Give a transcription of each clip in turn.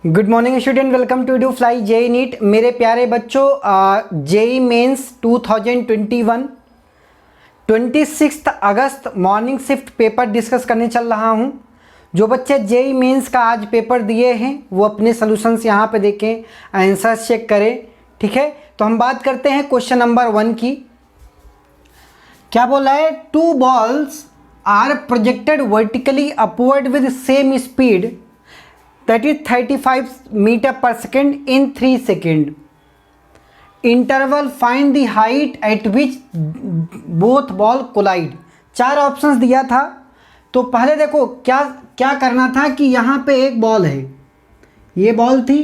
Good morning student, welcome to do fly JEE NEET. मेरे प्यारे बच्चों, जेई मेंस 2021 26 अगस्त मॉर्निंग शिफ्ट पेपर डिस्कस करने चल रहा हूं। जो बच्चे जेई मेंस का आज पेपर दिए हैं वो अपने सॉल्यूशंस यहां पे देखें, आंसर्स चेक करें। ठीक है, तो हम बात करते हैं क्वेश्चन नंबर 1 की। क्या बोला है? 2 balls are projected vertically upward with same speed, that is 35 meter per second in 3 seconds. Interval find the height at which both ball collide. 4 options दिया था। तो पहले देखो क्या करना था कि यहाँ पे एक बॉल है, ये बॉल थी,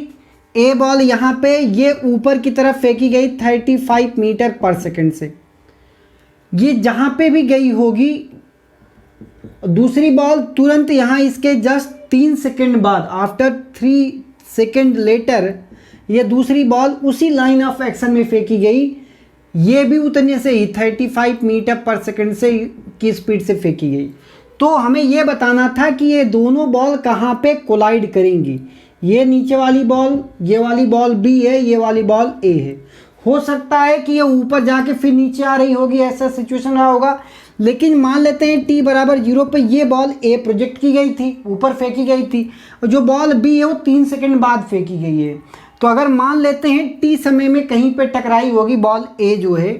ए बॉल यहाँ पे ये ऊपर की तरफ फेंकी गई 35 मीटर पर सेकंड से। ये जहाँ पे भी गई होगी दूसरी बॉल तुरंत यहाँ इसके जस्ट 3 सेकेंड बाद, आफ्टर 3 सेकेंड लेटर, ये दूसरी बॉल उसी लाइन ऑफ एक्शन में फेंकी गई। ये भी उतने से ही 35 मीटर पर सेकेंड से की स्पीड से फेंकी गई। तो हमें ये बताना था कि ये दोनों बॉल कहाँ पे कोलाइड करेंगी। ये नीचे वाली बॉल, ये वाली बॉल बी है, ये वाली बॉल ए है। हो सकता है कि ये ऊपर जाके फिर नीचे आ रही होगी, ऐसा सिचुएशन रहा होगा। लेकिन मान लेते हैं t बराबर 0 पे ये बॉल a प्रोजेक्ट की गई थी, ऊपर फेंकी गई थी, और जो बॉल b है वो 3 सेकंड बाद फेंकी गई है। तो अगर मान लेते हैं t समय में कहीं पे टकराई होगी बॉल a जो है,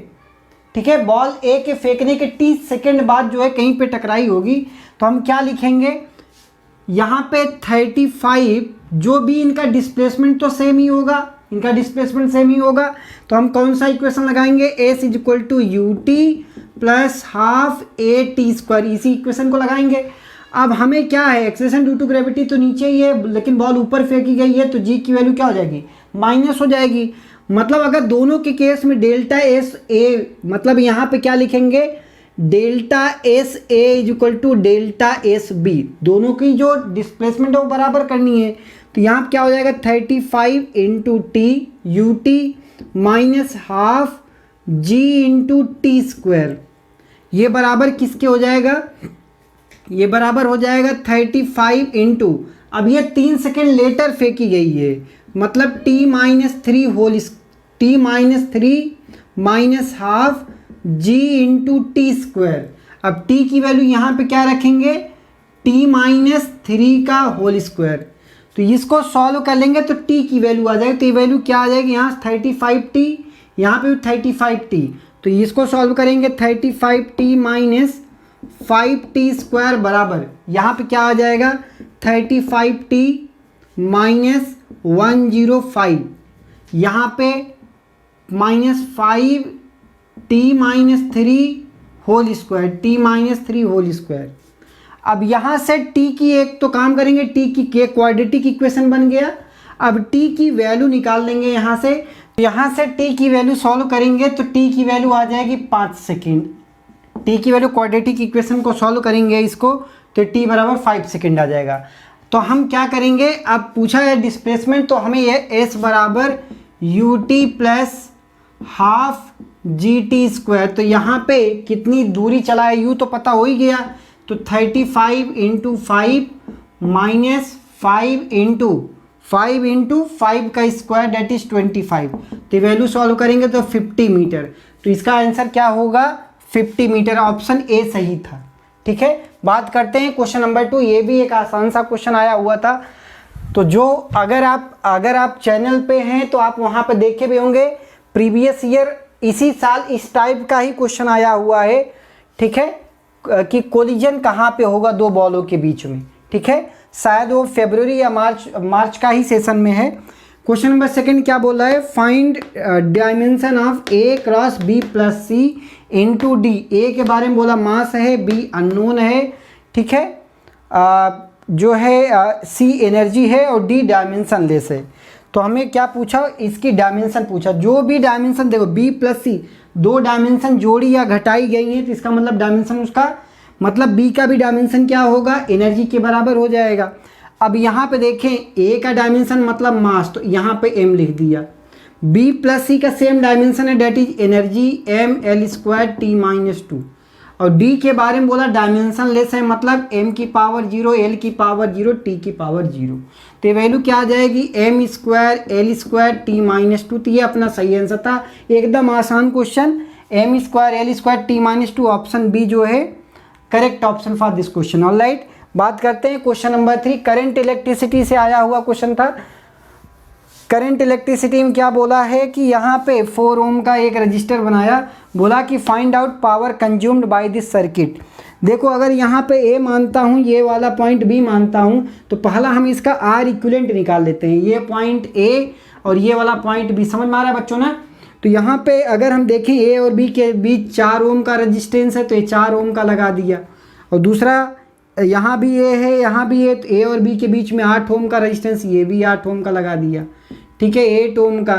ठीक है, बॉल a के फेंकने के t सेकंड बाद जो है कहीं पे टकराई होगी, तो हम क्या लिखेंगे यहाँ पे 35, जो भी इनका डिस्प्लेसमेंट तो सेम ही होगा, इनका डिस्प्लेसमेंट सेम ही होगा। तो हम कौन सा इक्वेशन लगाएंगे? s equal to u t plus half a t square, इसी इक्वेशन को लगाएंगे। अब हमें क्या है, एक्सेलेरेशन ड्यू टू ग्रेविटी तो नीचे ही है, लेकिन बॉल ऊपर फेंकी गई है, तो जी की वैल्यू क्या हो जाएगी? माइनस हो जाएगी। मतलब अगर दोनों के केस में डेल्टा एस ए, मतलब यहाँ पे क्या लिखेंगे? Delta s a equal to delta s b, दोनों की जो डिस्प्लेसमेंट है वो बराबर करनी है। तो यहाँ पे क्या हो जाएगा? 35 into t u t minus half g into t square. ये बराबर किसके हो जाएगा? ये बराबर हो जाएगा 35 इंटू, अब ये 3 सेकेंड लेटर फेंकी गई है, मतलब t minus 3 whole, t minus 3 minus half g into t square. अब t की वैल्यू यहाँ पे क्या रखेंगे? t माइनस 3 का होल स्क्वायर। तो इसको सॉल्व कर लेंगे तो t की वैल्यू आ जाएगी। तो ये वैल्यू क्या आ जाएगी? यहाँ 35t, यहाँ पे भी 35t। तो इसको सॉल्व करेंगे 35t माइनस 5t स्क्वायर बराबर, यहाँ पे क्या आ जाएगा? 35t माइनस 105, यहाँ पे minus 5t minus 3 whole square, t minus 3 whole square. अब यहाँ से t की एक तो काम करेंगे, t की क्वाड्रेटिक इक्वेशन बन गया। अब t की वैल्यू निकाल लेंगे यहाँ से t की वैल्यू सॉल्व करेंगे तो t की वैल्यू आ जाएगी 5 सेकेंड। t की वैल्यू क्वाड्रेटिक इक्वेशन को सॉल्व करेंगे इसको, तो t बराबर 5 सेकेंड आ जाएगा। तो हम क्या करेंगे, अब पूछा है डिस्प्लेसमेंट, तो हमें ये s बराबर you t plus half G T square. तो यहाँ पे कितनी दूरी चला है u तो पता हो ही गया, तो 35 इंटू 5 माइनस 5 इंटू 5 का स्क्वायर, डेट इज 25। तो वैल्यू सॉल्व करेंगे तो 50 मीटर। तो इसका आंसर क्या होगा? 50 मीटर। ऑप्शन ए सही था। ठीक है, बात करते हैं क्वेश्चन नंबर 2। ये भी एक आसान सा क्वेश्चन आया हुआ था। तो जो अगर आप चैनल पे हैं तो आप वहाँ पे देखे भी होंगे, प्रीवियस ईयर इसी साल इस टाइप का ही क्वेश्चन आया हुआ है। ठीक है, कि कोलिजन कहाँ पे होगा दो बॉलों के बीच में। ठीक है, शायद वो फरवरी या मार्च का ही सेशन में है। क्वेश्चन नंबर 2 क्या बोला है? Find dimension of A cross B plus C into D. A के बारे में बोला मास है, बी अननोन है, ठीक है, जो है सी एनर्जी है और डी डायमेंशन लेस है। तो हमें क्या पूछा? इसकी डायमेंशन पूछा। जो भी डायमेंशन देखो बी प्लस सी, 2 डायमेंशन जोड़ी या घटाई गई हैं, तो इसका मतलब डायमेंशन उसका, मतलब बी का भी डायमेंशन क्या होगा? एनर्जी के बराबर हो जाएगा। अब यहाँ पे देखें ए का डायमेंशन मतलब मास, तो यहाँ पे m लिख दिया। बी प्लस सी का सेम डायमेंशन है, that is energy, m l square t minus 2। और डी के बारे में बोला डायमेंशन लेस है, मतलब m की पावर 0, l की पावर 0, t की पावर 0। तो वैल्यू क्या आ जाएगी, m square l square t minus 2। तो ये अपना सही आंसर था, एकदम आसान question, m square l square t minus 2, option b जो है correct option for this question. Alright, बात करते हैं क्वेश्चन नंबर 3। करंट इलेक्ट्रिसिटी से आया हुआ क्वेश्चन था। करंट इलेक्ट्रिसिटी में क्या बोला है कि यहाँ पे 4 ओम का एक रजिस्टर बनाया, बोला कि find out power consumed by this circuit. देखो अगर यहाँ पे ए मानता हूँ, ये वाला पॉइंट बी मानता हूँ, तो पहला हम इसका आर इक्विवेलेंट निकाल लेते हैं। ये पॉइंट ए और ये वाला पॉइंट बी, समझ में आ रहा है बच्चों ना। तो यहाँ पे अगर हम देखें ए और बी के बीच 4 ओम का रजिस्टेंस है, तो ये 4 ओम का लगा दिया। और दूसरा यहाँ भी ए है, यहाँ भी ए, तो ए और बी के बीच में 8 ओम का रजिस्टेंस, ये भी 8 ओम का लगा दिया, ठीक है, 8 ओम का।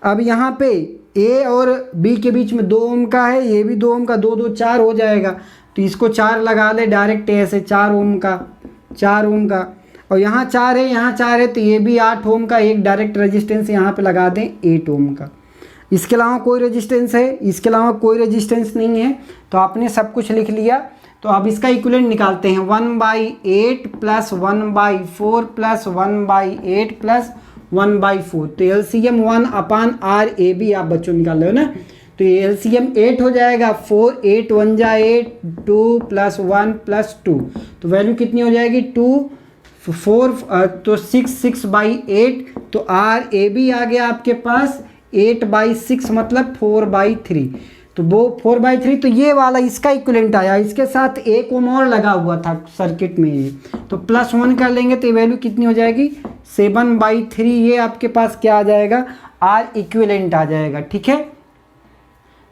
अब यहाँ पे ए और बी के बीच में 2 ओम का है, ये भी 2 ओम का, 2 2 4 हो जाएगा, तो इसको 4 लगा ले डायरेक्ट ऐसे, 4 ओम का, 4 ओम का। और यहाँ 4 है, यहाँ 4 है, तो ये भी 8 ओम का एक डायरेक्ट रेजिस्टेंस यहाँ पे लगा दें 8 ओम का। इसके अलावा कोई रेजिस्टेंस है, इसके अलावा कोई रेजिस्टेंस नहीं है, तो आपने सब कुछ लिख लिया। तो अब इसका इक्विवेलेंट निकालते हैं, 1/8 प्लस 1/4 प्लस 1/8 प्लस 1/4। तो एलसीएम 1/RAB आप बच्चों निकाल रहे हो ना, तो ये एलसीएम 8 हो जाएगा, 4 8 1 जा 8, 2 + 1 + 2, तो वैल्यू कितनी हो जाएगी 2 4, तो 6/8। तो RAB आ गया आपके पास 8/6 मतलब 4/3, तो वो 4/3। तो ये वाला इसका इक्विवेलेंट आया, इसके साथ 1 ओम और लगा हुआ था सर्किट में ये, तो +1 कर लेंगे तो ये वैल्यू कितनी हो जाएगी 7/3। ये आपके पास क्या आ जाएगा, R इक्विवेलेंट आ जाएगा, ठीक है।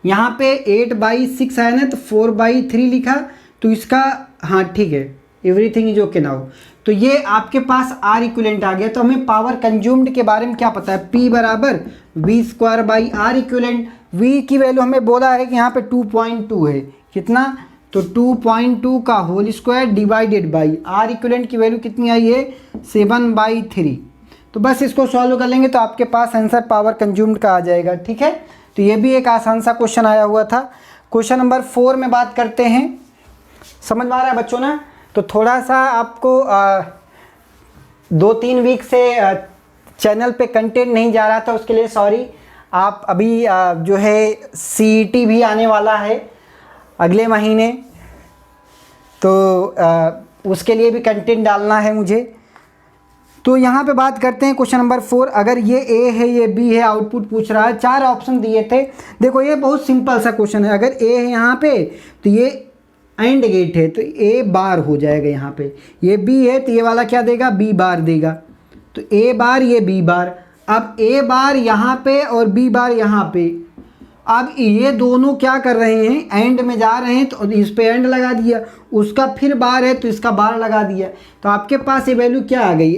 यहाँ पे 8/6 है ना, तो 4/3 लिखा, तो इसका हाँ ठीक है, एवरीथिंग इज ओके नाउ। तो ये आपके पास R इक्विवेलेंट आ गया। तो हमें पावर कंज्यूम्ड के बारे में क्या पता है, P = V² R equivalent. V की वैल्यू हमें बोला है कि यहाँ पे 2.2 है, कितना, तो 2.2 का whole square divided by R equivalent की वैल्यू कितनी आई है 7/3। तो बस इसको सॉल्व कर लेंगे तो आपके पास आंसर पावर कंज्यूम्ड का आ जाएगा, ठीक है। तो ये भी एक आसान सा क्वेश्चन आया हुआ था। क्वेश्चन नंबर 4 में बात करते हैं, समझ में आ रहा है बच्चों ना। तो थोड़ा सा आपको 2-3 वीक से चैनल पे कंटेंट नहीं जा रहा था, उसके लिए सॉरी। आप अभी जो है CET भी आने वाला है अगले महीने, तो उसके लिए भी कंटेंट डालना है मुझे। तो यहाँ पे बात करते हैं क्वेश्चन नंबर 4। अगर ये A है, ये B है, आउटपुट पूछ रहा है, 4 ऑप्शन दिए थे। देखो ये बहुत सिंपल सा क्वेश्चन है। अगर A है यहाँ पे, तो ये एंड गेट है, तो A बार हो जाएगा यहाँ पे। ये B है, तो ये वाला क्या देगा, B बार देगा, तो A बार, ये B बार। अब A बार यहाँ पे और B बार यहाँ पे। अब ये दोनों क्या कर रहे हैं, एंड में जा रहे हैं, तो इस पे एंड लगा दिया, उसका फिर बार है तो इसका बार लगा दिया। तो आपके पास ये वैल्यू क्या आ गई,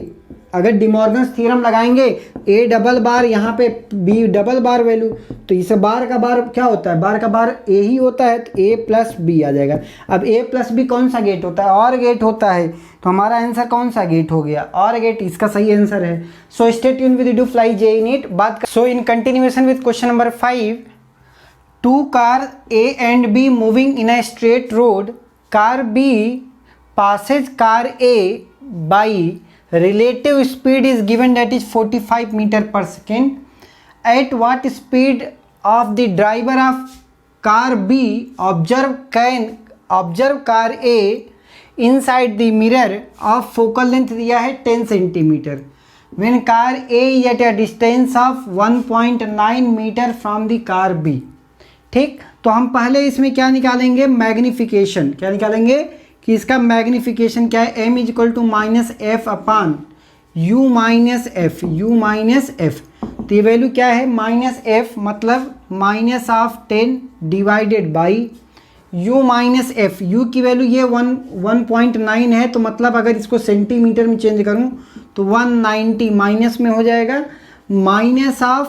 अगर डिमॉर्गन्स थ्योरम लगाएंगे, A डबल बार यहाँ पे B डबल बार वैल्यू, तो इसे बार का बार क्या होता है, बार का बार A ही होता है, तो A + B आ जाएगा। अब A + B कौन सा गेट होता है, और गेट होता है, तो हमारा आंसर कौन सा गेट हो गया, और गेट इसका सही आंसर है। So stay tuned with EduFly JEE NEET। बात so in continuation with question number 5, 2 car A and B moving in a straight road, car B passes car A by relative speed is given, that is 45 meter/second. At what speed of the driver of car B observe car A inside the mirror of focal length दिया है 10 centimeter when car A is at a distance of 1.9 meter from the car B। ठीक, तो हम पहले इसमें क्या निकालेंगे, magnification. क्या निकालेंगे कि इसका मैग्निफिकेशन क्या है, m = -f/u - f। तो ये वैल्यू क्या है, -f मतलब -10 divided by u - f। u की वैल्यू ये 1.9 है, तो मतलब अगर इसको सेंटीमीटर में चेंज करूं तो 190 माइनस में हो जाएगा, -10,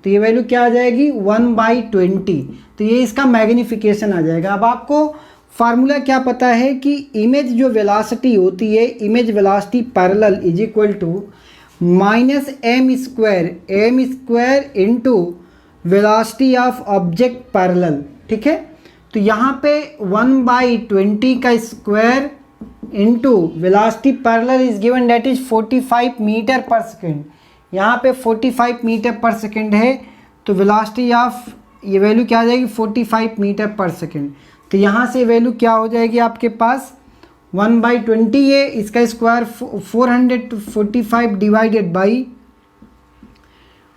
तो ये वैल्यू क्या आ जाएगी 1/20। तो ये इसका मैग्निफिकेशन आ जाएगा। अब आपको फार्मूला क्या पता है कि इमेज जो वेलोसिटी होती है, image velocity parallel is equal to -m² into velocity of object parallel, ठीक है। तो यहाँ पे 1/20 का square into velocity parallel is given that is 45 metre per second. यहाँ पे 45 मीटर पर सेकेंड है, तो वेलोसिटी ऑफ ये वैल्यू क्या आ जाएगी 45 मीटर पर सेकेंड। तो यहाँ से वैल्यू क्या हो जाएगी आपके पास 1/20 है, इसका square 445 divided by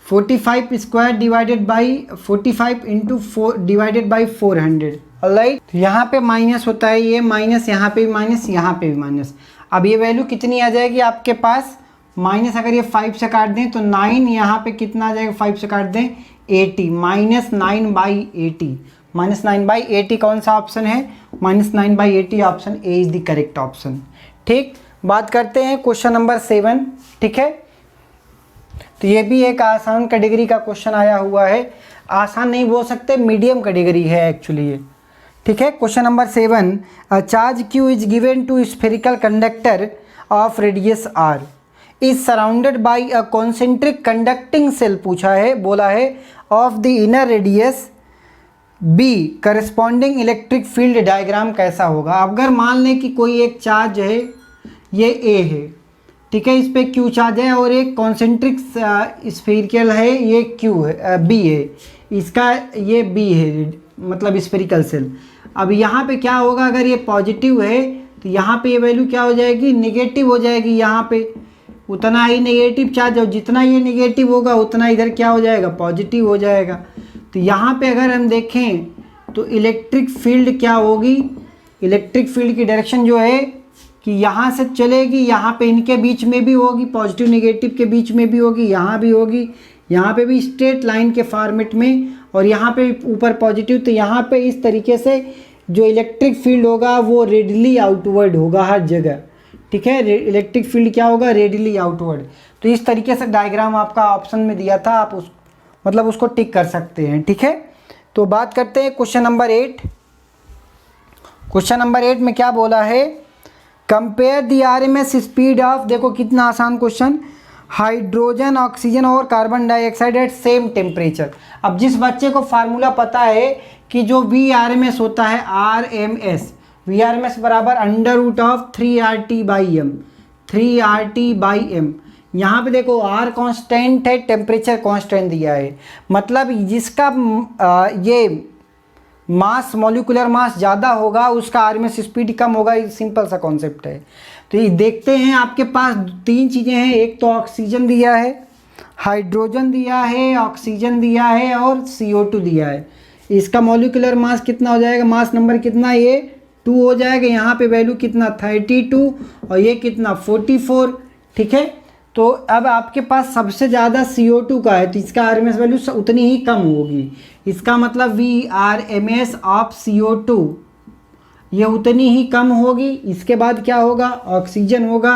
45 square divided by 45 into 4 divided by 400। Alright, तो यहाँ पे माइनस होता है, ये माइनस, यहाँ पे भी माइनस, यहाँ पे भी माइनस। अब ये वैल्यू कितनी आ जाएगी आपके पास माइनस, अगर ये 5 से काट दें तो 9, यहाँ पे कितना आ जाएगा 5 से काट दें 80, -9/80। -9/80 कौन सा ऑप्शन है, -9/80 option A is the correct option. ठीक, बात करते हैं क्वेश्चन नंबर 7। ठीक है, तो ये भी एक आसान कैटेगरी का क्वेश्चन आया हुआ है, आसान नहीं बोल सकते, मीडियम कैटेगरी है एक्चुअली ये। ठीक है, question number 7, a charge Q is given to spherical conductor of radius R is surrounded by a concentric conducting shell, पूछा है, बोला है of the inner radius B corresponding electric field diagram कैसा होगा। अगर मान लें कि कोई एक चार्ज है, ये A है, ठीक है, इस पे Q चार्ज है, और एक कॉन्सेंट्रिक स्फेरिकल है, ये Q है, B है, इसका ये B है, मतलब स्फेरिकल सेल। अब यहाँ पे क्या होगा, अगर ये पॉजिटिव है तो यहाँ पे ये वैल्यू क्या हो जाएगी निगेटिव हो जाएगी, यहाँ पे उतना ही नेगेटिव चार्ज, और जितना ये नेगेटिव होगा उतना इधर क्या हो जाएगा पॉजिटिव हो जाएगा। तो यहाँ पे अगर हम देखें तो इलेक्ट्रिक फील्ड क्या होगी, इलेक्ट्रिक फील्ड की डायरेक्शन जो है कि यहाँ से चलेगी, यहाँ पे इनके बीच में भी होगी, पॉजिटिव नेगेटिव के बीच में भी होगी, यहाँ भी होगी, यहाँ पे भी स्ट्रेट लाइन के फॉर्मेट में, और यहाँ पे ऊपर पॉजिटिव। तो यहाँ पे इस तरीके से जो इलेक्ट्रिक फील्ड होगा वो रेडिली आउटवर्ड होगा हर जगह। ठीक है, इलेक्ट्रिक फील्ड क्या होगा रेडिली आउटवर्ड। तो इस तरीके से डायग्राम आपका ऑप्शन में दिया था, आप उस मतलब उसको टिक कर सकते हैं। ठीक है, तो बात करते हैं क्वेश्चन नंबर 8। क्वेश्चन नंबर 8 में क्या बोला है, compare the RMS speed of, देखो कितना आसान क्वेश्चन, हाइड्रोजन ऑक्सीजन और carbon dioxide eight same temperature. अब जिस बच्चे को फार्मूला पता है कि जो VRMS होता है RMS, VRMS बराबर √ 3RT/m, 3RT/m। यहाँ पे देखो R कांस्टेंट है, टेम्परेचर कांस्टेंट दिया है, मतलब जिसका ये मास, मॉलिक्यूलर मास ज़्यादा होगा उसका RMS स्पीड कम होगा, ये सिंपल सा कॉन्सेप्ट है। तो ये देखते हैं, आपके पास 3 चीज़ें हैं, एक तो ऑक्सीजन दिया है, हाइड्रोजन दिया है, ऑक्सीजन दिया है, और CO2 दिया है। इसका मॉलिक्यूलर मास कितना हो जाएगा, मास नंबर कितना, ये 2 हो जाएगा, यहाँ पे वैल्यू कितना 32, और ये कितना 44। ठीक है, तो अब आपके पास सबसे ज़्यादा CO2 का है, तो इसका RMS वैल्यू उतनी ही कम होगी, इसका मतलब VRMS ऑफ CO2 ये उतनी ही कम होगी। इसके बाद क्या होगा, ऑक्सीजन होगा,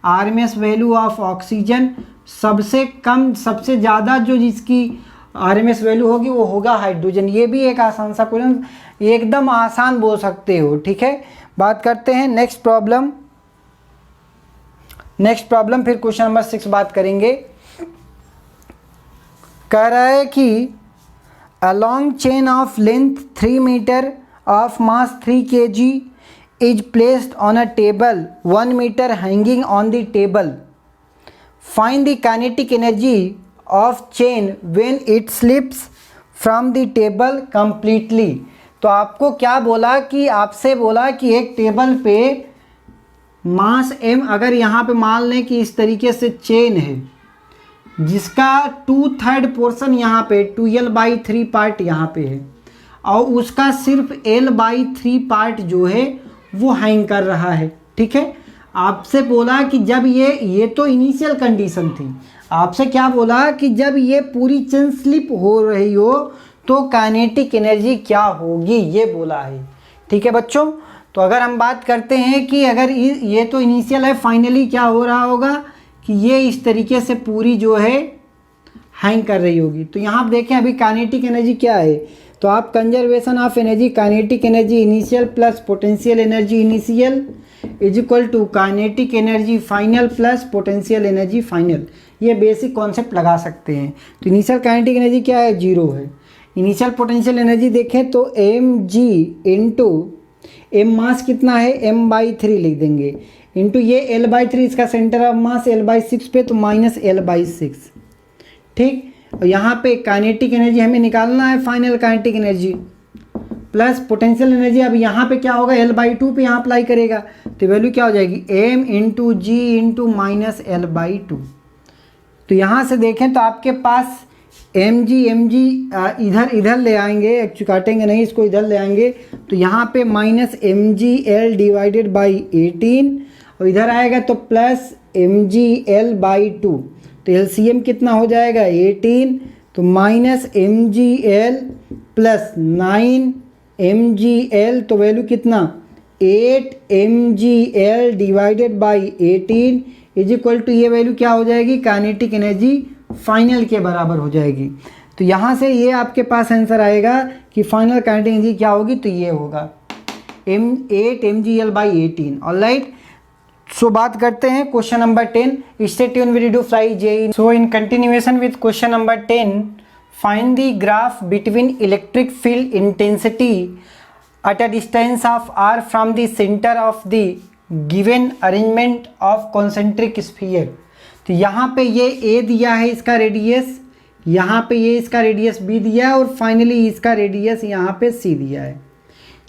RMS वैल्यू ऑफ ऑक्सीजन सबसे कम, सबसे ज़्यादा जो जिसकी RMS वैल्यू होगी वो होगा हाइड्रोजन। ये भी एक आसान सा क्वेश्चन, एकदम आसान बोल सकते हो। ठीक है, बात करते हैं नेक्स्ट प्रॉब्लम। नेक्स्ट प्रॉब्लम फिर क्वेश्चन नंबर 6 बात करेंगे। कह रहा है कि a long chain of length 3 metre of mass 3 kg is placed on a table 1 meter hanging on the table. Find the kinetic energy of chain when it slips from the table completely. तो आपको क्या बोला कि आपसे बोला कि एक table पे मास m, अगर यहाँ पे मान लें कि इस तरीके से चेन है जिसका 2/3 पोर्शन यहाँ पे 2l/3 पार्ट यहाँ पे है, और उसका सिर्फ l/3 पार्ट जो है वो हैंग कर रहा है। ठीक है, आपसे बोला कि जब ये तो इनिशियल कंडीशन थी, आपसे क्या बोला कि जब ये पूरी चेन स्लिप हो रही हो तो काइनेटिक एनर्जी क्या होगी, ये बोला है। ठीक है बच्चों, तो अगर हम बात करते हैं कि अगर ये तो इनिशियल है, फाइनली क्या हो रहा होगा कि ये इस तरीके से पूरी जो है हैंग कर रही होगी। तो यहाँ आप देखें अभी काइनेटिक एनर्जी क्या है, तो आप conservation of energy, kinetic energy initial plus potential energy initial is equal to kinetic energy final plus potential energy final, ये बेसिक कॉन्सेप्ट लगा सकते हैं। तो इनिशियल काइनेटिक एनर्जी क्या है 0 है, इनिशियल पोटेंशियल एनर्जी देखें तो mg इंटू एम मास कितना है m/3 लिख देंगे, इंटू ये l/3 इसका सेंटर ऑफ मास l/6 पे, तो माइनस l/6, ठीक। और यहाँ पे काइनेटिक एनर्जी हमें निकालना है, final kinetic energy plus potential energy. अब यहाँ पे क्या होगा, l/2 पे यहाँ अप्लाई करेगा तो वैल्यू क्या हो जाएगी m इंटू जी इंटू माइनस l/2। तो यहाँ से देखें तो आपके पास mg इधर ले आएंगे, एक्चुअली काटेंगे नहीं, इसको इधर ले आएंगे तो यहाँ पे माइनस mgl डिवाइडेड बाई 18 और इधर आएगा तो प्लस mgl/2, तो LCM कितना हो जाएगा 18, तो माइनस mgl प्लस 9 mgl, तो वैल्यू कितना 8 mgl divided by 18 is equal to ये वैल्यू क्या हो जाएगी, काइनेटिक एनर्जी फाइनल के बराबर हो जाएगी। तो यहाँ से ये आपके पास आंसर आएगा कि फाइनल काइनेटिक एनर्जी क्या होगी, तो ये होगा 8 mgl/18। ऑलराइट, सो बात करते हैं question number 10। Stay tune with do fly J. So in continuation with question number 10, find the graph between electric field intensity at a distance of r from the center of the given arrangement of concentric sphere। तो यहाँ पे ये a दिया है इसका radius, यहाँ पे ये इसका रेडियस b दिया है और फाइनली इसका रेडियस यहाँ पे c दिया है।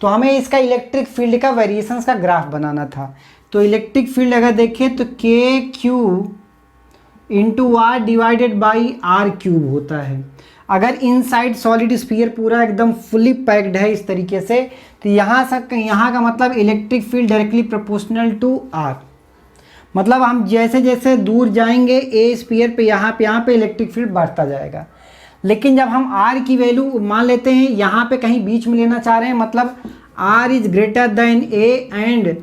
तो हमें इसका इलेक्ट्रिक फील्ड का वेरिएशंस का ग्राफ बनाना था। तो इलेक्ट्रिक फील्ड अगर देखें तो k q into r divided by r cube होता है। अगर इनसाइड सॉलिड स्फीयर पूरा एकदम फुली पैक्ड है इस तरीके से, तो यहाँ का मतलब electric field directly proportional to r. मतलब हम जैसे जैसे दूर जाएंगे ए स्फीयर पे यहाँ पे इलेक्ट्रिक फील्ड बढ़ता जाएगा। लेकिन जब हम आर की वैल्यू मान लेते हैं यहाँ पे कहीं बीच में लेना चाह रहे हैं, मतलब r is greater than a and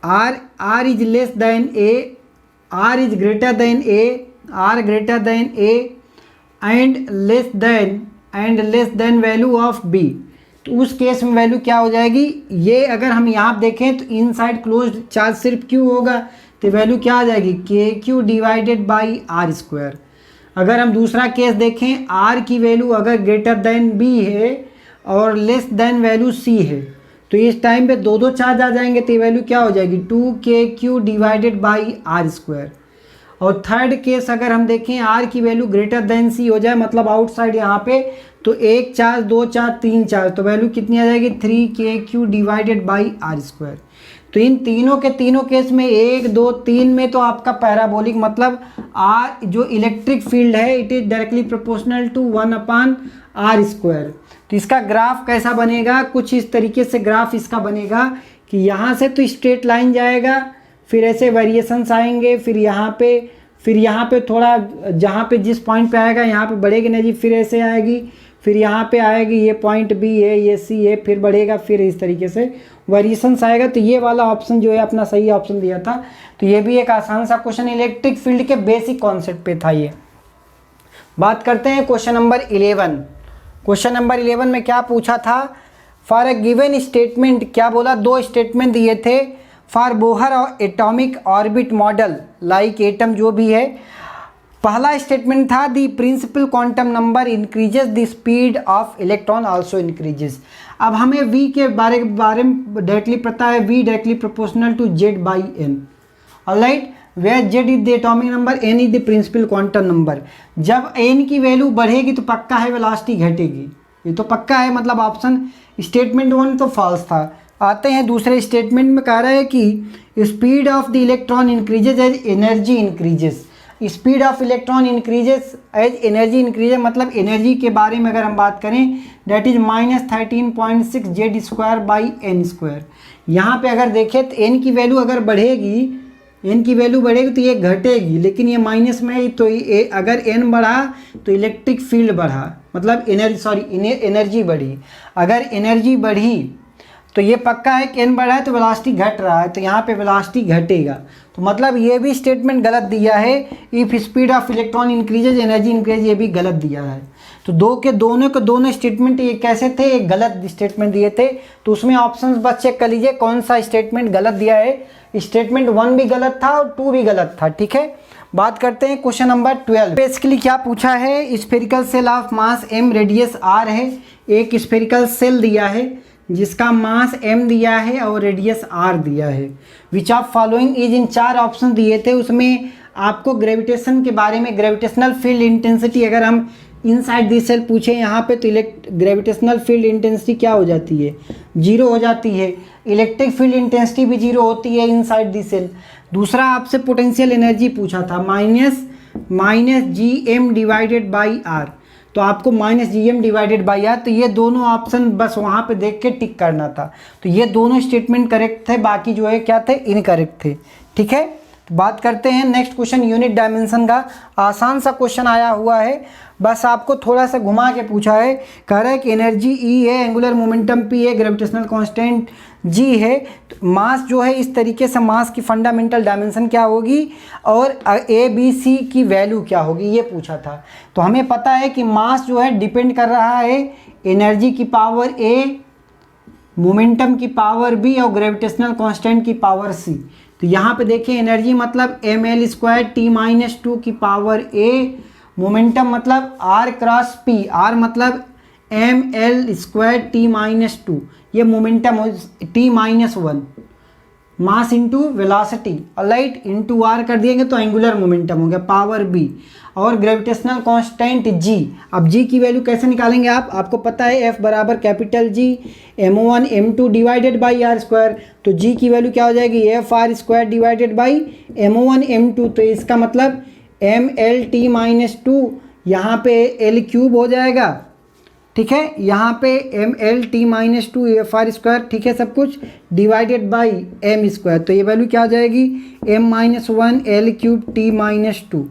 r is less than a, r is greater than a, r greater than a and less than value of b, तो उस केस में वैल्यू क्या हो जाएगी, ये अगर हम यहाँ देखें तो इनसाइड क्लोज्ड चार्ज सिर्फ क्यू होगा, तो वैल्यू क्या आ जाएगी k q divided by r square. अगर हम दूसरा केस देखें, आर की वैल्यू अगर ग्रेटर देन बी है और लेस देन वैल्यू सी है, तो इस टाइम पे दो चार्ज आ जाएंगे, तो वैल्यू क्या हो जाएगी 2kq divided by r square. और थर्ड केस अगर हम देखें, आर की वैल्यू ग्रेटर देन सी हो जाए, मतलब आउटसाइड यहाँ पे, तो एक चार्ज, दो चार्ज, तीन चार्ज, तो वैल्यू कितनी आ जाएगी 3kq divided by r square. तो इन तीनों के तीनों केस में 1, 2, 3 में तो आपका पैराबोलिक मतलब आर जो इलेक्ट्रिक फील्ड है it is directly proportional to 1/r square. तो इसका ग्राफ कैसा बनेगा, कुछ इस तरीके से ग्राफ इसका बनेगा कि यहाँ से तो स्ट्रेट लाइन जाएगा, फिर ऐसे वेरिएशंस आएंगे, फिर यहाँ पे थोड़ा जहाँ पे जिस पॉइंट पे आएगा यहाँ पे बढ़ेगी एनर्जी, फिर ऐसे आएगी, फिर यहाँ पे आएगी, ये पॉइंट बी है, ये सी है, फिर बढ़ेगा, फिर इस तरीके से वेरिएशंस आएगा। तो ये वाला ऑप्शन जो है अपना सही ऑप्शन दिया था। तो ये भी एक आसान सा क्वेश्चन इलेक्ट्रिक फील्ड के बेसिक कॉन्सेप्ट पे था। ये बात करते हैं क्वेश्चन नंबर 11। क्वेश्चन नंबर 11 में क्या पूछा था, फॉर अ गिवन स्टेटमेंट, क्या बोला, दो स्टेटमेंट दिए थे for Bohr atomic orbit model like atom जो भी है। पहला स्टेटमेंट था the principal quantum number increases the speed of electron also increases. अब हमें v के बारे में डायरेक्टली पता है, v directly proportional to z by n। Alright, where z is the atomic number, n is the principal quantum number. जब n की value बढ़ेगी तो पक्का है वेलोसिटी घटेगी, ये तो पक्का है, मतलब ऑप्शन स्टेटमेंट 1 तो फॉल्स था। आते हैं दूसरे स्टेटमेंट में, कह रहा है कि speed of the electron increases as energy increases. Speed of electron increases as energy increases, मतलब एनर्जी के बारे में अगर हम बात करें that is -13.6 z square by n square. यहाँ पे अगर देखें तो एन की वैल्यू अगर बढ़ेगी, एन की वैल्यू बढ़ेगी तो ये घटेगी, लेकिन ये माइनस में है, तो अगर एन बढ़ा तो इलेक्ट्रिक फील्ड बढ़ा, मतलब एनर्जी बढ़ी। अगर एनर्जी बढ़ी तो ये पक्का है कि एन बढ़ा है तो वेलोसिटी घट रहा है, तो यहाँ पे वेलोसिटी घटेगा। तो मतलब ये भी स्टेटमेंट गलत दिया है, if speed of electron increases energy increase, ये भी गलत दिया है। तो दोनों स्टेटमेंट ये कैसे थे, एक गलत स्टेटमेंट दिए थे। तो उसमें ऑप्शंस बस चेक कर लीजिए कौन सा स्टेटमेंट गलत दिया है। स्टेटमेंट 1 भी गलत था और 2 भी गलत था। ठीक है, बात करते हैं क्वेश्चन नंबर 12। बेसिकली क्या पूछा है, spherical shell of mass m radius r है। एक स्फेरिकल सेल दिया है जिसका मास m दिया है और रेडियस r दिया है। Which of following is, in 4 option दिए थे, उसमें आपको ग्रेविटेशन के बारे में, ग्रेविटेशनल फील्ड इंटेंसिटी अगर हम इनसाइड दिस सेल पूछे यहाँ पे तो ग्रेविटेशनल फील्ड इंटेंसिटी क्या हो जाती है, 0 हो जाती है। इलेक्ट्रिक फील्ड इंटेंसिटी भी 0 होती है इनसाइड दिस सेल। दूसरा आपसे पोटेंशियल एनर्जी पूछा था minus g m divided by r, तो आपको minus g m divided by r, तो ये दोनों ऑप्शन बस वहाँ पे देख के टिक करना था। तो ये दोनों स्टेटमेंट करेक्ट थे, बाकी जो है क्या थे, इनकरेक्ट थे। ठीक है, तो बात करते हैं नेक्स्ट क्वेश्चन यूनिट डायमेंशन का। आसान सा क्वेश्चन आया हुआ है, बस आपको थोड़ा सा घुमा के पूछा है। कह रहा है कि एनर्जी E है, एंगुलर मोमेंटम P है, ग्रेविटेशनल कांस्टेंट G है। तो मास जो है इस तरीके से मास की फंडामेंटल डायमेंशन क्या होगी और ABC की वैल्यू क्या होगी, ये पूछा था। तो हमें पता है कि मास जो है डिपेंड कर रहा है एनर्जी की पावर A, मोमेंटम की पावर B और ग्रेविटेशनल कांस्टेंट की पावर C। तो यहाँ पे देखिए एनर्जी मतलब ml² t-2 की पावर A, मोमेंटम मतलब r क्रॉस p, r मतलब ml² t-2, ये momentum t-1, mass into velocity alright into r कर दिएंगे तो एंगुलर मोमेंटम हो गया पावर b, और ग्रेविटेशनल कांस्टेंट g। अब g की वैल्यू कैसे निकालेंगे आपको पता है F बराबर capital G m1 m2 divided by r square. तो g की वैल्यू क्या हो जाएगी, FR² divided by m1 m2, तो इसका मतलब mlt-2, यहाँ पे l³ हो जाएगा। ठीक है, यहाँ पे mlt-2 FR², ठीक है सब कुछ, डिवाइडेड बाई m², तो ये वैल्यू क्या हो जाएगी m-1 l³ t-2।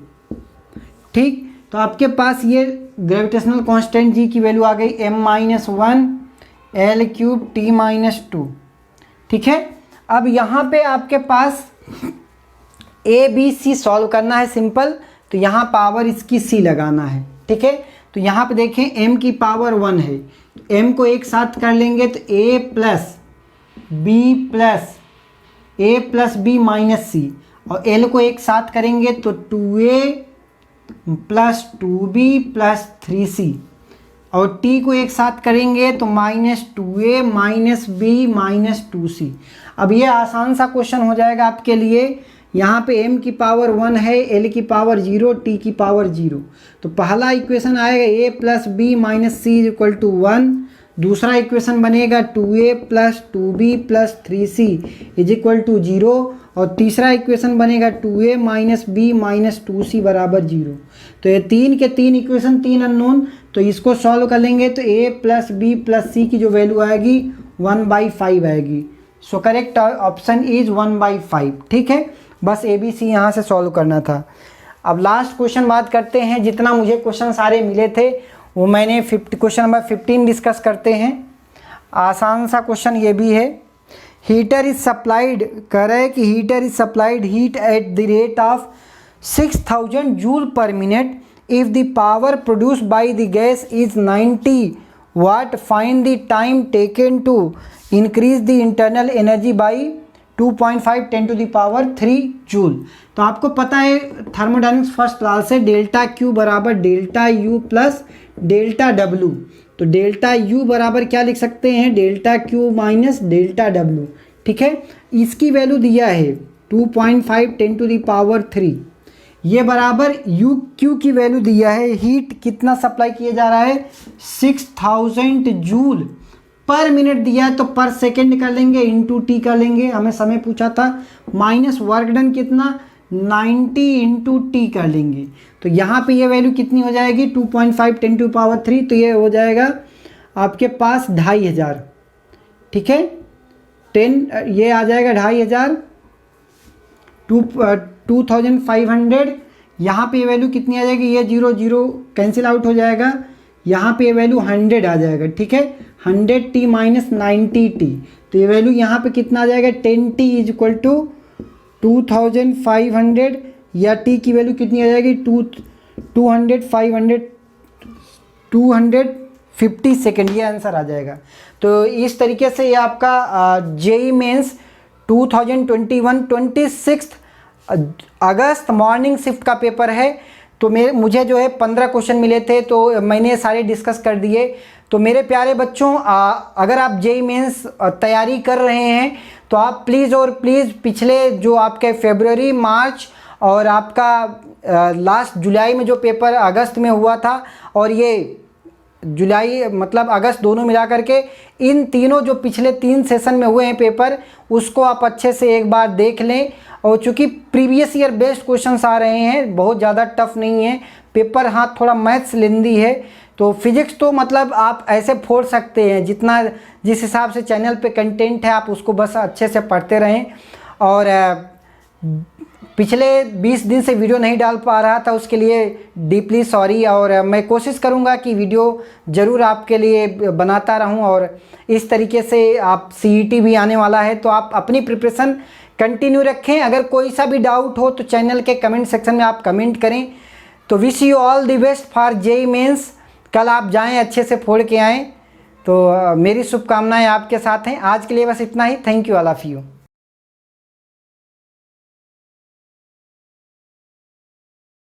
ठीक, तो आपके पास ये ग्रेविटेशनल कांस्टेंट जी की वैल्यू आ गई m-1 l³ t-2। ठीक है, अब यहाँ पे आपके पास ABC सॉल्व करना है सिंपल, तो यहाँ पावर इसकी C लगाना है। ठीक है, तो यहाँ पे देखें m की पावर 1 है, तो m को एक साथ कर लेंगे तो a plus b minus c, और l को एक साथ करेंगे तो 2a plus 2b plus 3c, और t को एक साथ करेंगे तो -2a minus b minus 2c। अब ये आसान सा क्वेश्चन हो जाएगा आपके लिए। यहाँ पे m की पावर 1 है, l की पावर 0, t की पावर 0, तो पहला इक्वेशन आएगा a plus b minus c is equal to 1। दूसरा इक्वेशन बनेगा 2a plus 2b plus 3c is equal to 0, और तीसरा इक्वेशन बनेगा 2a minus b minus 2c बराबर 0। तो ये 3 के 3 इक्वेशन, 3 अननोन, तो इसको सॉल्व कर लेंगे तो a plus b plus c की जो वैल्यू आएगी 1/5 आएगी। So correct option is 1/5। ठीक है, बस ABC यहाँ से सॉल्व करना था। अब लास्ट क्वेश्चन बात करते हैं, जितना मुझे क्वेश्चन सारे मिले थे वो मैंने क्वेश्चन नंबर 15 डिस्कस करते हैं। आसान सा क्वेश्चन ये भी है। हीटर इज सप्लाइड, कह रहे हैं कि heater is supplied heat at the rate of 6000 joule per minute if the power produced by the gas is 90 watt, find the time taken to increase the internal energy by 2.5 10⁻³ joule. तो आपको पता है thermodynamics first class से delta Q बराबर delta U plus delta W। तो delta U बराबर क्या लिख सकते हैं, delta Q minus delta W। ठीक है, इसकी वैल्यू दिया है 2.5 10⁻³ ये बराबर UQ की वैल्यू दिया है, हीट कितना सप्लाई किया जा रहा है 6000 जूल पर मिनट दिया है, तो पर सेकेंड कर लेंगे इंटू टी कर लेंगे, हमें समय पूछा था, माइनस वर्क डन कितना 90 इंटू टी कर लेंगे। तो यहाँ पे ये वैल्यू कितनी हो जाएगी 2.5 10⁻³, तो ये हो जाएगा आपके पास 2500। ठीक है, 10 ये आ जाएगा 2500, 2500। यहाँ पे ये वैल्यू कितनी आ जाएगी, ये 0 0 कैंसिल आउट हो जाएगा, यहाँ पे ये वैल्यू 100 आ जाएगा। ठीक है, 100t माइनस 90t, तो ये वैल्यू यहाँ पे कितना आ जाएगा 10t इज इक्वल टू 2500, या t की वैल्यू कितनी आ जाएगी 250 सेकेंड, ये आंसर आ जाएगा। तो इस तरीके से ये आपका जेईई मेंस 2021 26 अगस्त मॉर्निंग शिफ्ट का पेपर है। तो मुझे जो है 15 क्वेश्चन मिले थे, तो मैंने सारे डिस्कस कर दिए। तो मेरे प्यारे बच्चों, अगर आप जेईई मेंस तैयारी कर रहे हैं तो आप प्लीज़ और प्लीज़ पिछले जो आपके फरवरी, मार्च और आपका लास्ट जुलाई में जो पेपर अगस्त में हुआ था, और ये जुलाई मतलब अगस्त दोनों मिला करके इन तीनों जो पिछले 3 सेशन में हुए हैं पेपर, उसको आप अच्छे से एक बार देख लें। और चूँकि प्रीवियस ईयर बेस्ड क्वेश्चंस आ रहे हैं, बहुत ज़्यादा टफ नहीं है पेपर। हाँ, थोड़ा मैथ्स लेंदी है, तो फिजिक्स तो मतलब आप ऐसे फोड़ सकते हैं, जितना जिस हिसाब से चैनल पे कंटेंट है आप उसको बस अच्छे से पढ़ते रहें। और पिछले 20 दिन से वीडियो नहीं डाल पा रहा था, उसके लिए डीपली सॉरी। और मैं कोशिश करूंगा कि वीडियो ज़रूर आपके लिए बनाता रहूं। और इस तरीके से आप सीईटी भी आने वाला है, तो आप अपनी प्रिपरेशन कंटिन्यू रखें। अगर कोई सा भी डाउट हो तो चैनल के कमेंट सेक्शन में आप कमेंट करें। तो wish you all the best for JEE mains. कल आप जाएं, अच्छे से फोड़ के आएँ। तो मेरी शुभकामनाएँ आपके साथ हैं। आज के लिए बस इतना ही। Thank you all of you.